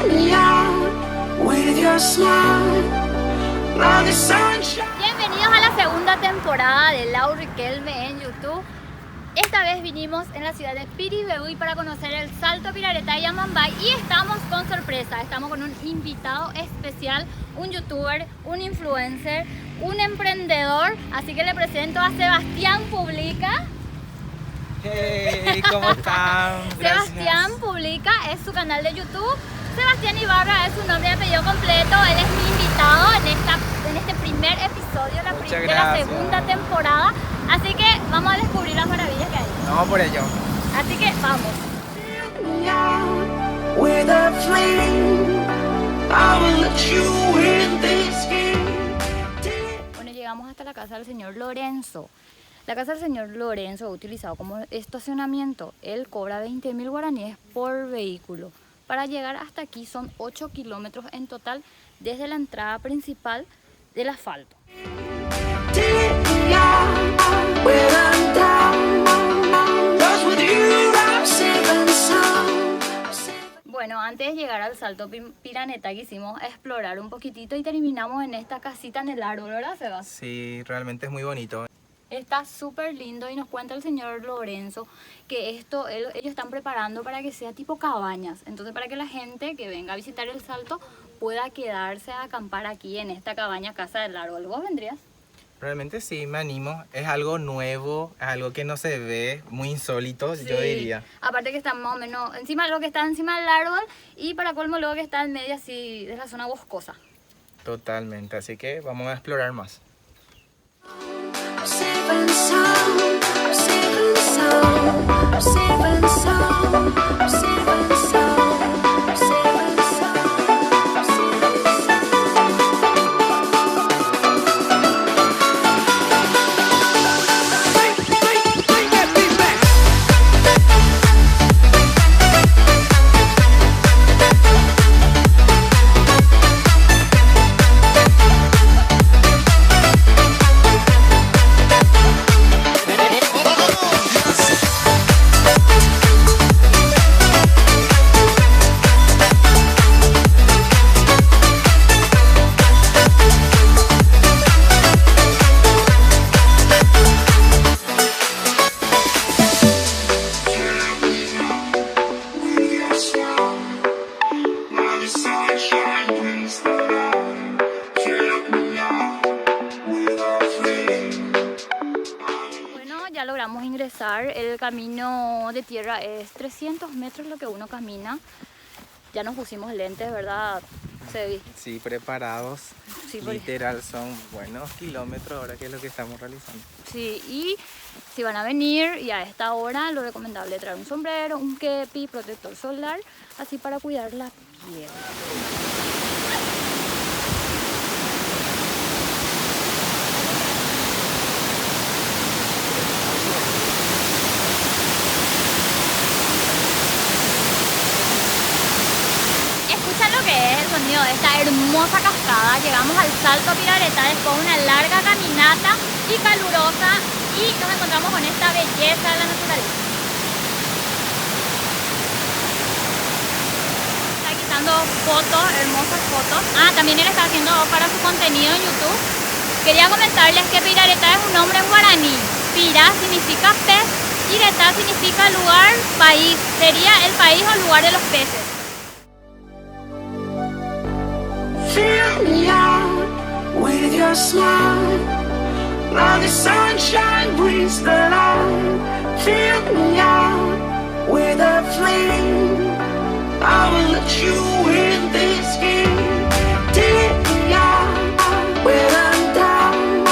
me out with your smile, now the sunshine. Bienvenidos a la segunda temporada de Lau Riquelme en YouTube. Esta vez vinimos en la ciudad de Piribebuy para conocer el Salto Piraretá y Amambay y estamos con sorpresa, estamos con un invitado especial, un youtuber, un influencer, un emprendedor, así que le presento a Sebastián Publica. Hey, ¿cómo están? Gracias. Sebastián Publica es su canal de YouTube. Sebastián Ibarra es su nombre y apellido completo. Él es mi invitado en este primer episodio de la segunda temporada. Así que vamos a descubrir las maravillas que hay. Vamos por ello. Así que vamos. Me out with a flame, I will let you in this game. Bueno, llegamos hasta la casa del señor Lorenzo. La casa del señor Lorenzo utilizado como estacionamiento. Él cobra 20.000 guaraníes por vehículo. Para llegar hasta aquí son 8 kilómetros en total desde la entrada principal del asfalto. Bueno, antes de llegar al Salto Piraretá quisimos explorar un poquitito y terminamos en esta casita en el árbol, ¿verdad, Sebas? Sí, realmente es muy bonito. Está súper lindo y nos cuenta el señor Lorenzo que ellos están preparando para que sea tipo cabañas. Entonces para que la gente que venga a visitar el Salto pueda quedarse a acampar aquí en esta cabaña Casa del Árbol. ¿Vos vendrías? Realmente sí, me animo. Es algo nuevo, es algo que no se ve, muy insólito, sí. Yo diría. Aparte que está más o menos encima, lo que está encima del árbol y para colmo luego que está en medio así de la zona boscosa. Totalmente, así que vamos a explorar más. El camino de tierra es 300 metros lo que uno camina. Ya nos pusimos lentes, ¿verdad, Sebi? Sí, preparados. Sí, literal son buenos kilómetros ahora que es lo que estamos realizando. Sí, y si van a venir y a esta hora lo recomendable es traer un sombrero, un kepi, protector solar, así para cuidar la piel. Lo que es el sonido de esta hermosa cascada. Llegamos al Salto Piraretá después de una larga caminata y calurosa y nos encontramos con esta belleza de la naturaleza. Está quitando fotos, hermosas fotos. También él está haciendo para su contenido en YouTube. Quería comentarles que Piraretá es un nombre en guaraní. Pira significa pez y retá significa lugar, país. Sería el país o lugar de los peces. Fill me out with your smile, now the sunshine brings the light. Fill me out with a flame, I will let you in this game. Take me out when I'm down,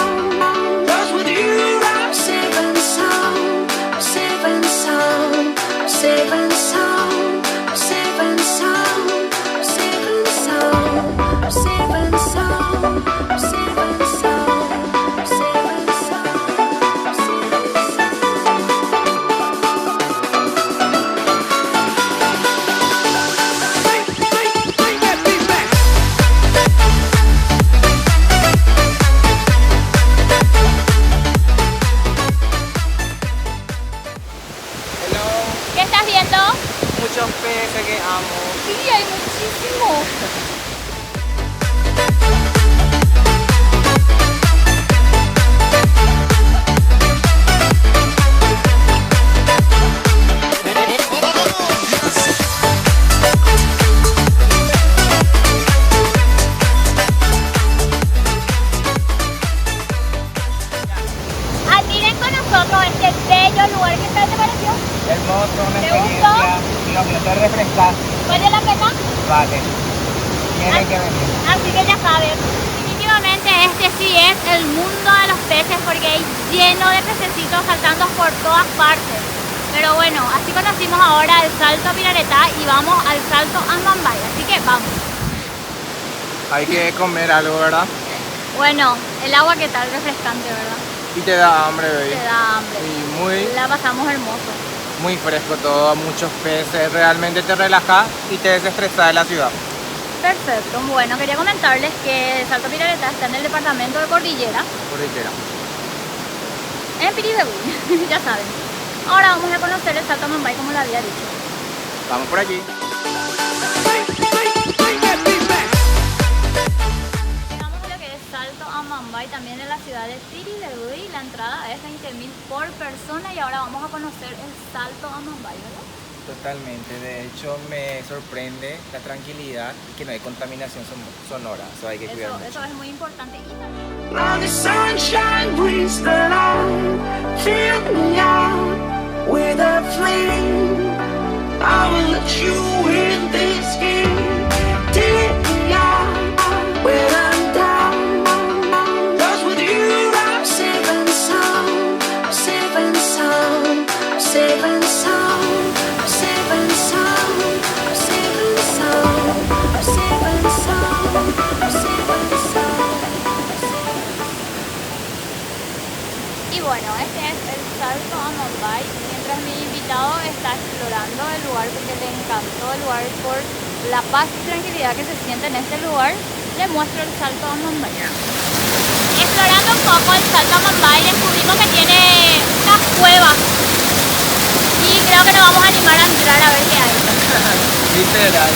'cause with you I'm safe and sound, safe and sound, safe and sound, safe and sound, safe and sound. Safe and sound, safe and sound, safe and sound, safe and sound. Muchos peces que amo. Sí, hay muchísimo. Admiren con nosotros este bello lugar. ¿Qué tal te pareció? Hermoso, una ¿Te experiencia. gustó? Dios mío, te refrescas. ¿Vale la pena? Vale. Tienen que venir. Así que ya saben, definitivamente este sí es el mundo de los peces porque hay lleno de pececitos saltando por todas partes. Pero bueno, así conocimos ahora el Salto Piraretá y vamos al Salto Amambay, así que vamos. Hay que comer algo, ¿verdad? Bueno, el agua qué tal, refrescante, ¿verdad? Y te da hambre, baby. Te da hambre. Y muy, La pasamos hermoso. muy fresco todo, muchos peces. Realmente te relajas y te desestresa de la ciudad. Perfecto, bueno, quería comentarles que el Salto Piraretá está en el departamento de Cordillera, Cordillera. en Piribebuy, ya saben. Ahora vamos a conocer el Salto Amambay como lo había dicho. Vamos por aquí. Llegamos a lo que es Salto Amambay, también en la ciudad de Piribebuy. La entrada es 20.000 por persona y ahora vamos a conocer el Salto Amambay, ¿verdad? Totalmente, de hecho me sorprende la tranquilidad y que no hay contaminación sonora, eso hay que cuidar mucho. Eso es muy importante. Y también Now the sunshine brings the light. Fill me out with a flame. I will let you in this game. Take me out when I'm down. 'Cause with you I'm safe and sound. I'm safe and sound. I'm safe and sound. I'm safe and sound. I'm safe and sound. I'm safe and sound. I'm safe and sound. Y bueno, este es el Salto Amambay. Mientras mi invitado está explorando el lugar porque le encantó el lugar por la paz y tranquilidad que se siente en este lugar, le muestro el Salto Amambay. Explorando un poco el Salto Amambay descubrimos que tiene unas cuevas y creo que nos vamos a animar a entrar a ver qué hay. Literal.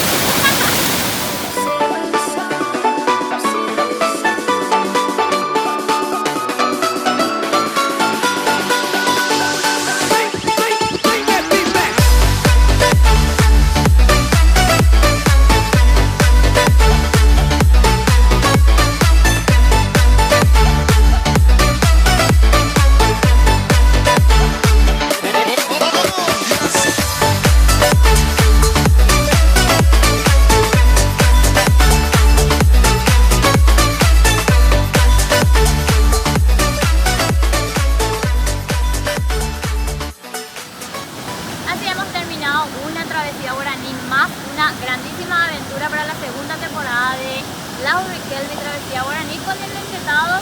Así hemos terminado una travesía guaraní más, una grandísima aventura para la segunda temporada de Laura y Kelvin Travesía Guaraní con el invitado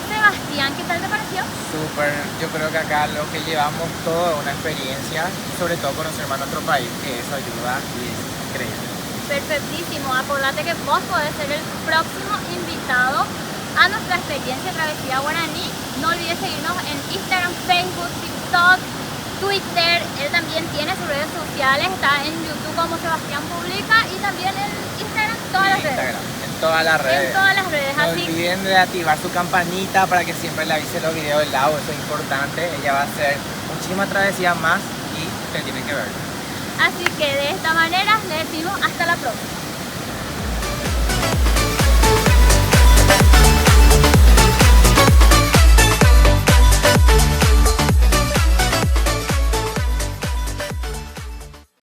Sebastián. ¿Qué tal te pareció? Súper, yo creo que acá lo que llevamos toda una experiencia y sobre todo conocer más nuestro país, que eso ayuda y es increíble. Perfectísimo, acordate que vos podés ser el próximo invitado a nuestra experiencia Travesía Guaraní. No olvides seguirnos en Instagram, Facebook, TikTok, Twitter. Él también tiene sus redes sociales, está en YouTube como Sebastián Publica y también en Instagram, todas las redes. Instagram, en todas las redes. En todas las redes, No así. olviden de activar su campanita para que siempre le avise los videos del Lau, eso es importante. Ella va a hacer muchísimas travesías más y ustedes tienen que ver. Así que de esta manera le decimos hasta la próxima.